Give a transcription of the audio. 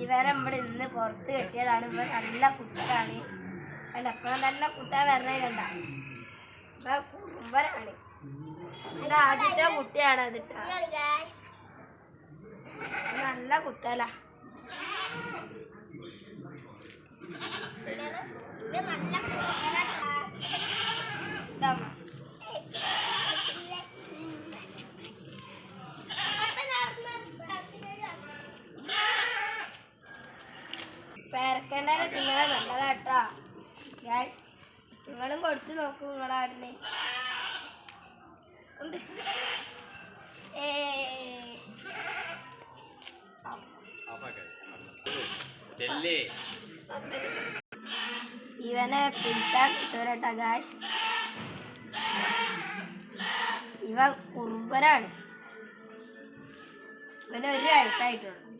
ഇവരെ ഇവിടെ ഇന്ന് പുറത്ത് കെട്ടിയതാണ്. ഇവ നല്ല കുട്ടനാണ്. എപ്പോഴും നല്ല കുട്ടാൻ വരണേ കണ്ട കുമ്പനാണ്. എന്റെ ആദ്യത്തെ കുട്ടിയാണ് അത്. നല്ല കുത്തല. പേരക്കേണ്ടത് നിങ്ങളെ നല്ലതാട്ടാ ഗൈസ്. നിങ്ങളും കൊടുത്തു നോക്കൂ നിങ്ങളെ ആടിനെ. ഇവനെ പിടിച്ചാൽ കിട്ടൂരട്ടാ ഗൈസ്. ഇവ കുറുമ്പനാണ്. ഇവന് 1 വയസ്സായിട്ടുള്ളൂ.